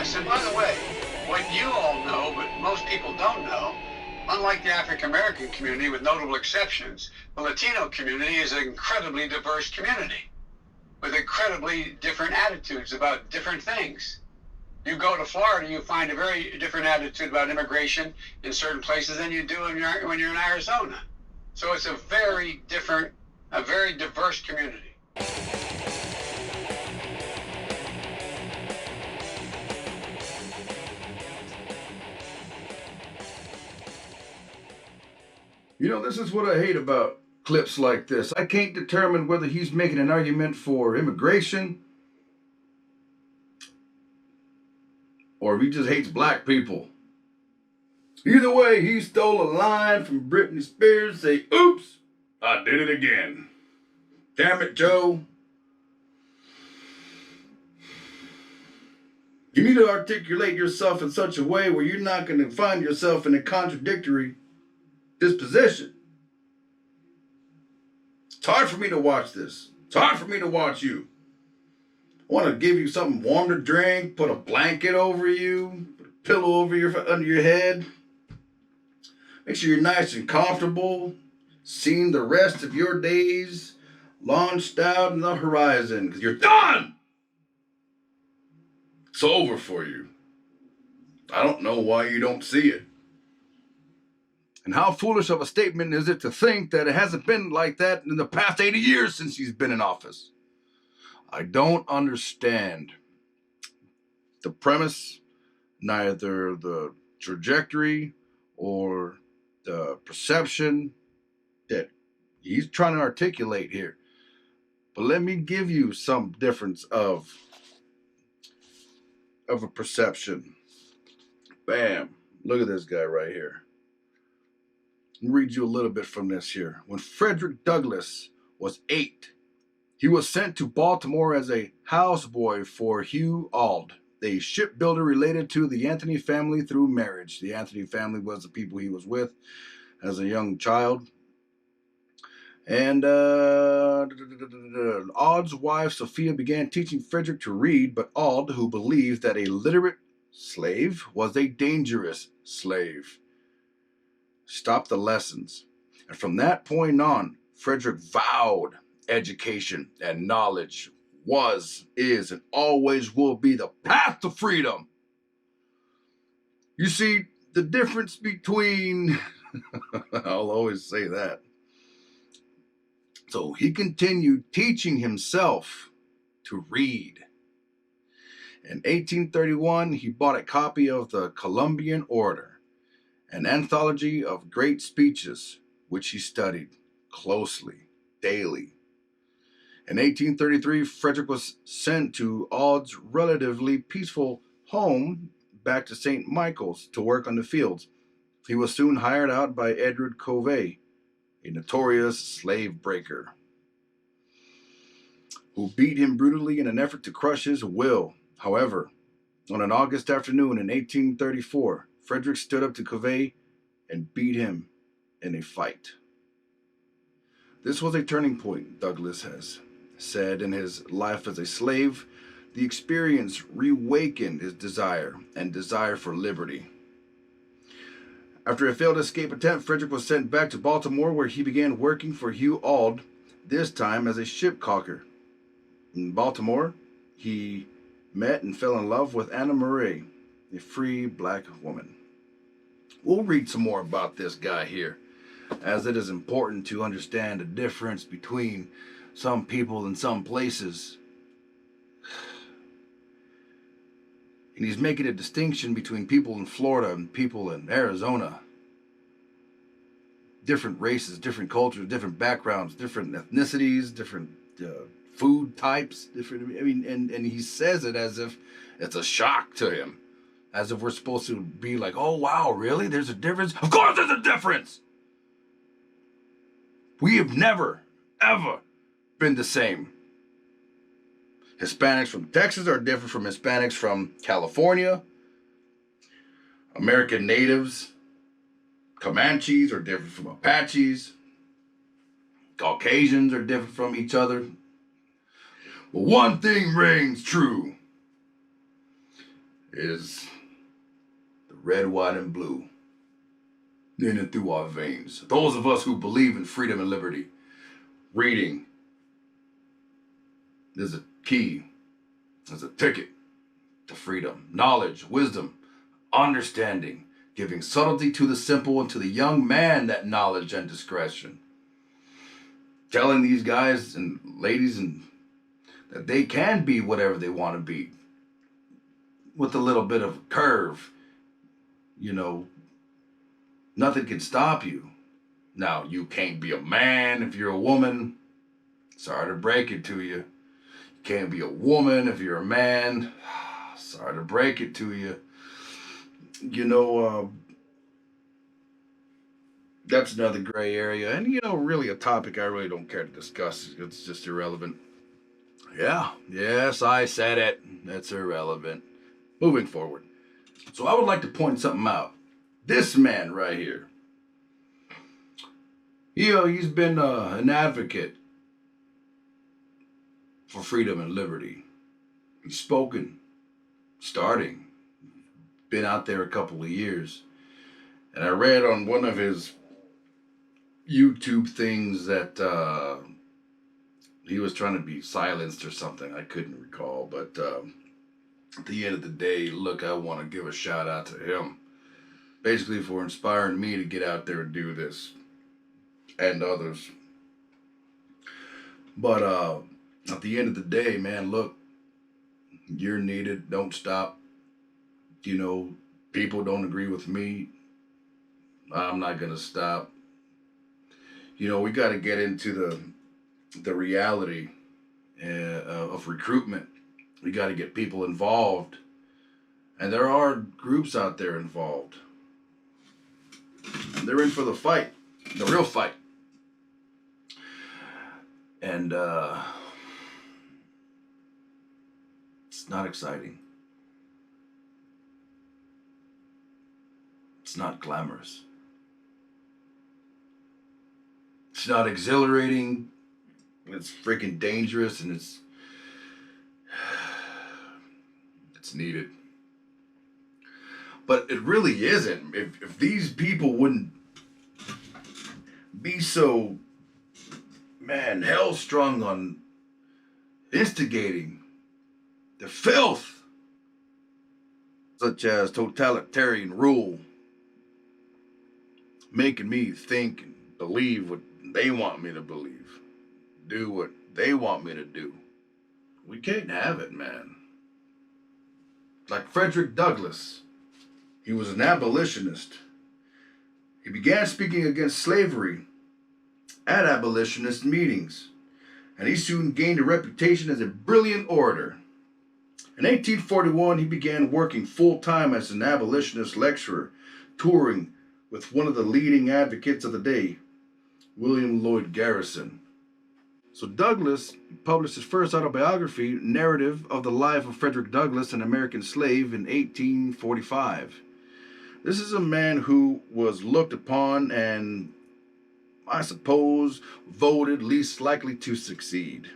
Yes, and by the way, what you all know, but most people don't know, unlike the African American community, with notable exceptions, the Latino community is an incredibly diverse community with incredibly different attitudes about different things. You go to Florida, you find a very different attitude about immigration in certain places than you do when you're in Arizona. So it's a very different, a very diverse community. You know, this is what I hate about clips like this. I can't determine whether he's making an argument for immigration or if he just hates black people. Either way, he stole a line from Britney Spears, say, oops, I did it again. Damn it, Joe. You need to articulate yourself in such a way where you're not going to find yourself in a contradictory disposition. It's hard for me to watch this. It's hard for me to watch you. I want to give you something warm to drink, put a blanket over you, put a pillow under your head. Make sure you're nice and comfortable, seeing the rest of your days launched out in the horizon, because you're done. It's over for you. I don't know why you don't see it. And how foolish of a statement is it to think that it hasn't been like that in the past 80 years since he's been in office? I don't understand the premise, neither the trajectory or the perception that he's trying to articulate here. But let me give you some difference of a perception. Bam. Look at this guy right here. Let me read you a little bit from this here. When Frederick Douglass was 8, he was sent to Baltimore as a houseboy for Hugh Auld, a shipbuilder related to the Anthony family through marriage. The Anthony family was the people he was with as a young child. And Auld's wife, Sophia, began teaching Frederick to read, but Auld, who believed that a literate slave was a dangerous slave, stopped the lessons. And from that point on, Frederick vowed education and knowledge was, is, and always will be the path to freedom. You see, the difference between, I'll always say that. So he continued teaching himself to read. In 1831, he bought a copy of the Columbian Order, an anthology of great speeches, which he studied closely, daily. In 1833, Frederick was sent to Auld's relatively peaceful home back to St. Michael's to work on the fields. He was soon hired out by Edward Covey, a notorious slave breaker, who beat him brutally in an effort to crush his will. However, on an August afternoon in 1834, Frederick stood up to Covey and beat him in a fight. This was a turning point, Douglass has said in his life as a slave. The experience reawakened his desire for liberty. After a failed escape attempt, Frederick was sent back to Baltimore, where he began working for Hugh Auld, this time as a ship caulker. In Baltimore, he met and fell in love with Anna Murray, a free black woman. We'll read some more about this guy here, as it is important to understand the difference between some people and some places. And he's making a distinction between people in Florida and people in Arizona. Different races, different cultures, different backgrounds, different ethnicities, different food types, different. I mean, and he says it as if it's a shock to him, as if we're supposed to be like, oh wow, really? There's a difference? Of course there's a difference! We have never, ever been the same. Hispanics from Texas are different from Hispanics from California. American natives, Comanches are different from Apaches. Caucasians are different from each other. But one thing rings true. is the red, white, and blue in and through our veins. Those of us who believe in freedom and liberty, reading is a key, is a ticket to freedom. Knowledge, wisdom, understanding, giving subtlety to the simple and to the young man that knowledge and discretion. Telling these guys and ladies and that they can be whatever they want to be with a little bit of a curve. You know, nothing can stop you. Now, you can't be a man if you're a woman. Sorry to break it to you. You can't be a woman if you're a man. Sorry to break it to you. You know, that's another gray area. And, you know, really a topic I really don't care to discuss. It's just irrelevant. Yeah, yes, I said it. That's irrelevant. Moving forward. So I would like to point something out. This man right here. You know, he's been an advocate for freedom and liberty. He's spoken, starting, been out there a couple of years. And I read on one of his YouTube things that he was trying to be silenced or something. I couldn't recall. But at the end of the day, look, I want to give a shout out to him. Basically for inspiring me to get out there and do this. And others. But at the end of the day, man, look, you're needed. Don't stop. You know, people don't agree with me. I'm not going to stop. You know, we got to get into the reality of recruitment. We got to get people involved. And there are groups out there involved. They're in for the fight, the real fight. And it's not exciting. It's not glamorous. It's not exhilarating. It's freaking dangerous, and it's needed. But it really isn't. If these people wouldn't be so, man, hell-strung on instigating the filth, such as totalitarian rule, making me think and believe what they want me to believe, do what they want me to do. We can't have it, man. Like Frederick Douglass, he was an abolitionist. He began speaking against slavery at abolitionist meetings, and he soon gained a reputation as a brilliant orator. In 1841, he began working full-time as an abolitionist lecturer, touring with one of the leading advocates of the day, William Lloyd Garrison. So Douglass published his first autobiography, Narrative of the Life of Frederick Douglass, an American Slave, in 1845. This is a man who was looked upon and, I suppose, voted least likely to succeed.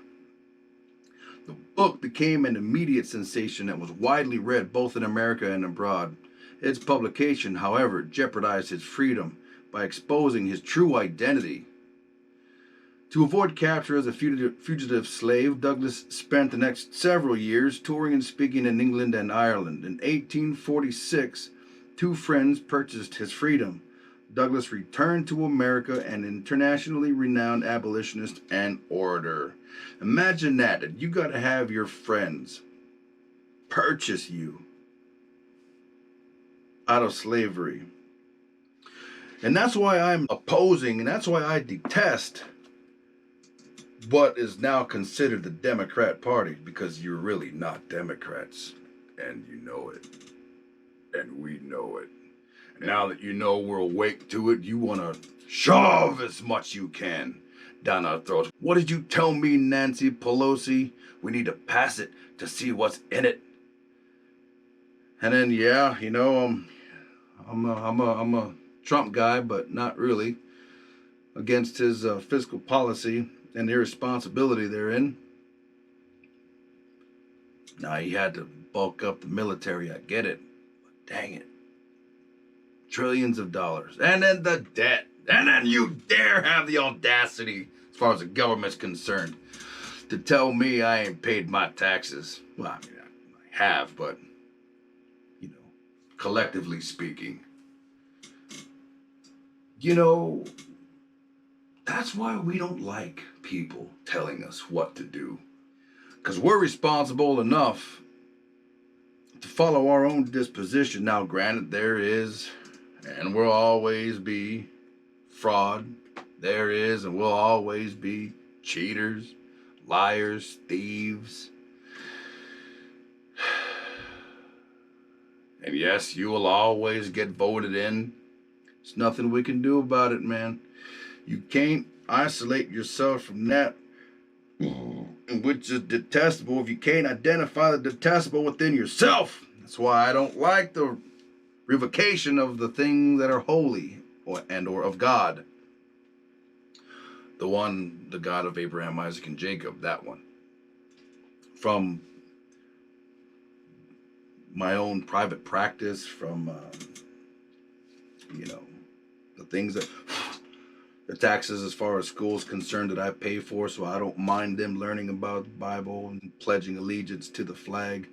The book became an immediate sensation that was widely read both in America and abroad. Its publication, however, jeopardized his freedom by exposing his true identity. To avoid capture as a fugitive slave, Douglass spent the next several years touring and speaking in England and Ireland. In 1846, two friends purchased his freedom. Douglass returned to America, an internationally renowned abolitionist and orator. Imagine that you got to have your friends purchase you out of slavery. And that's why I'm opposing, and that's why I detest what is now considered the Democrat Party, because you're really not Democrats, and you know it, and we know it. And now that you know we're awake to it, you want to shove as much you can down our throats. What did you tell me, Nancy Pelosi? We need to pass it to see what's in it. And then, yeah, you know, I'm a Trump guy, but not really, against his fiscal policy and irresponsibility therein. Now, he had to bulk up the military. I get it. But dang it. Trillions of dollars. And then the debt. And then you dare have the audacity, as far as the government's concerned, to tell me I ain't paid my taxes. Well, I mean, I have, but, you know, collectively speaking. You know, that's why we don't like people telling us what to do. Because we're responsible enough to follow our own disposition. Now, granted, there is and will always be fraud. There is and will always be cheaters, liars, thieves. And yes, you will always get voted in. There's nothing we can do about it, man. You can't isolate yourself from that, which is detestable, if you can't identify the detestable within yourself. That's why I don't like the revocation of the things that are holy or of God. The God of Abraham, Isaac, and Jacob, that one. From my own private practice, from, the things that, the taxes as far as school's concerned that I pay for, so I don't mind them learning about the Bible and pledging allegiance to the flag.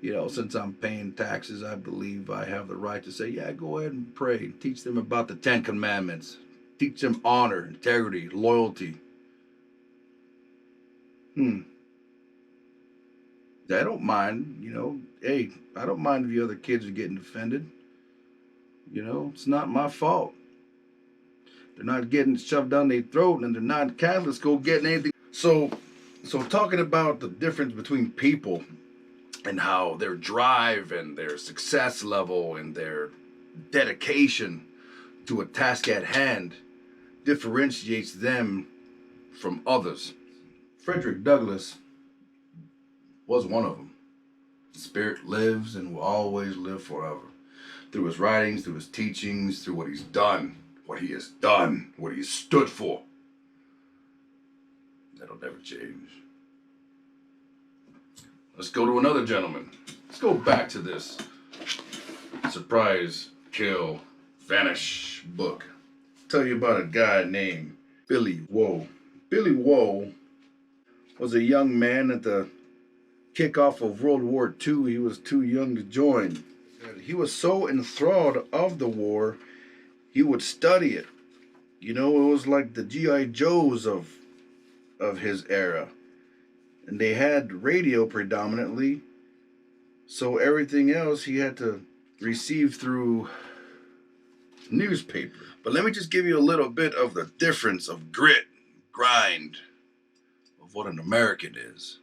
Since I'm paying taxes, I believe I have the right to say, yeah, go ahead and pray. Teach them about the 10 Commandments. Teach them honor, integrity, loyalty. I don't mind, hey, I don't mind if the other kids are getting offended. It's not my fault. They're not getting shoved down their throat and they're not in Catholic school getting anything. So talking about the difference between people and how their drive and their success level and their dedication to a task at hand differentiates them from others. Frederick Douglass was one of them. The spirit lives and will always live forever. Through his writings, through his teachings, through what he's done, what he has done, what he has stood for. That'll never change. Let's go to another gentleman. Let's go back to this surprise, kill, vanish book. I'll tell you about a guy named Billy Woe. Billy Woe was a young man at the kickoff of World War II. He was too young to join. He was so enthralled of the war, he would study it. It was like the G.I. Joes of his era. And they had radio predominantly, so everything else he had to receive through newspaper. But let me just give you a little bit of the difference of grit, grind, of what an American is.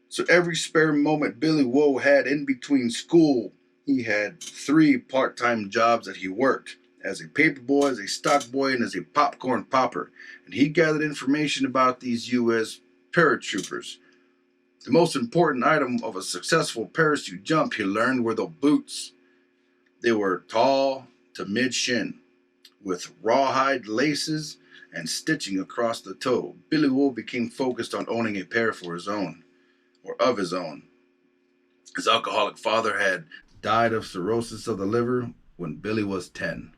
So every spare moment Billy Woe had in between school, he had 3 part-time jobs that he worked. As a paperboy, as a stock boy, and as a popcorn popper. And he gathered information about these U.S. paratroopers. The most important item of a successful parachute jump, he learned, were the boots. They were tall to mid-shin, with rawhide laces and stitching across the toe. Billy Woe became focused on owning a pair for his own, or of his own. His alcoholic father had died of cirrhosis of the liver when Billy was 10.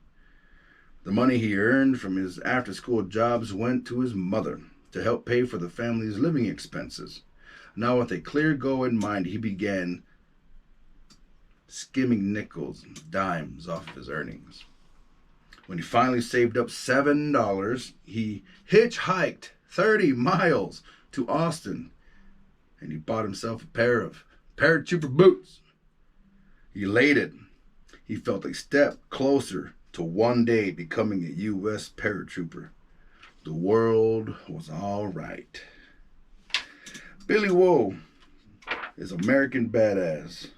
The money he earned from his after-school jobs went to his mother to help pay for the family's living expenses. Now, with a clear goal in mind, he began skimming nickels and dimes off of his earnings. When he finally saved up $7, he hitchhiked 30 miles to Austin, and he bought himself a pair of paratrooper boots. Elated, he felt a step closer to one day becoming a U.S. paratrooper. The world was all right. Billy Woe is American badass.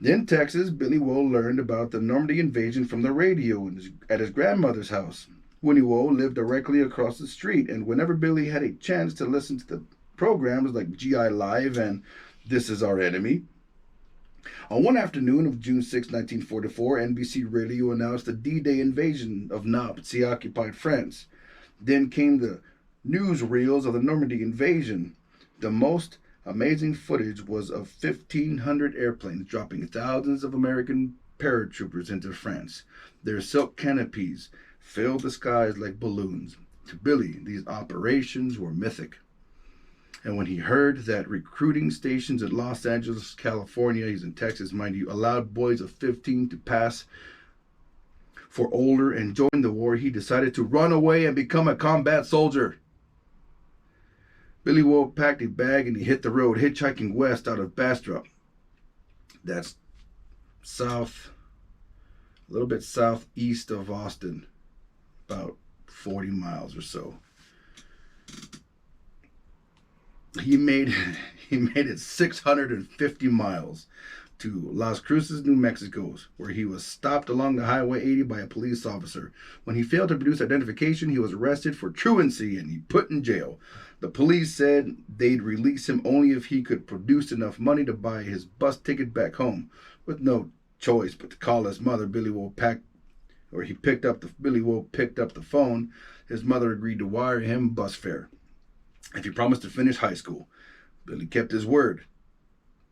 In Texas, Billy Woe learned about the Normandy invasion from the radio at his grandmother's house. Winnie Woe lived directly across the street, and whenever Billy had a chance to listen to the programs like GI Live and This Is Our Enemy, on one afternoon of June 6, 1944, NBC Radio announced the D-Day invasion of Nazi-occupied France. Then came the newsreels of the Normandy invasion, the most Amazing footage was of 1,500 airplanes dropping thousands of American paratroopers into France. Their silk canopies filled the skies like balloons. To Billy, these operations were mythic. And when he heard that recruiting stations in Los Angeles, California, he's in Texas, mind you, allowed boys of 15 to pass for older and join the war, he decided to run away and become a combat soldier. Billy Wolf packed a bag and he hit the road, hitchhiking west out of Bastrop. That's south, a little bit southeast of Austin, about 40 miles or so. He made it 650 miles to Las Cruces, New Mexico, where he was stopped along the Highway 80 by a police officer. When he failed to produce identification, he was arrested for truancy and he put in jail. The police said they'd release him only if he could produce enough money to buy his bus ticket back home. With no choice but to call his mother, Billy Wolf picked up the phone. His mother agreed to wire him bus fare if he promised to finish high school. Billy kept his word.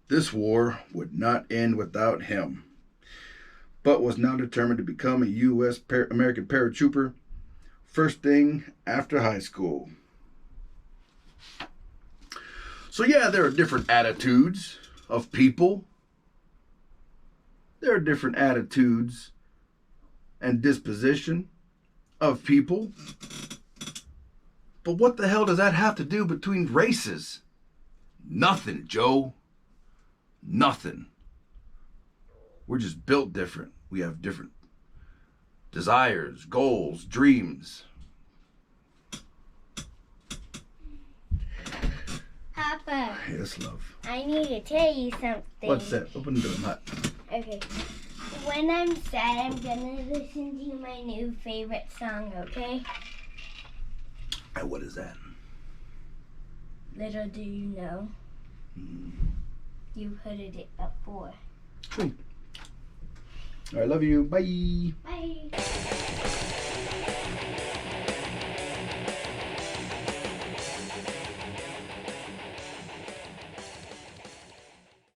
This war would not end without him, but was now determined to become a U.S. American paratrooper first thing after high school. So yeah, there are different attitudes of people. There are different attitudes and disposition of people. But what the hell does that have to do between races? Nothing, Joe. Nothing. We're just built different. We have different desires, goals, dreams. Papa, Yes, love. I need to tell you something. What's that? Open the door, I'm hot. Okay. When I'm sad, I'm gonna listen to my new favorite song, okay? And what is that? Little do you know, you've heard it before. Sweet. All right, love you. Bye. Bye.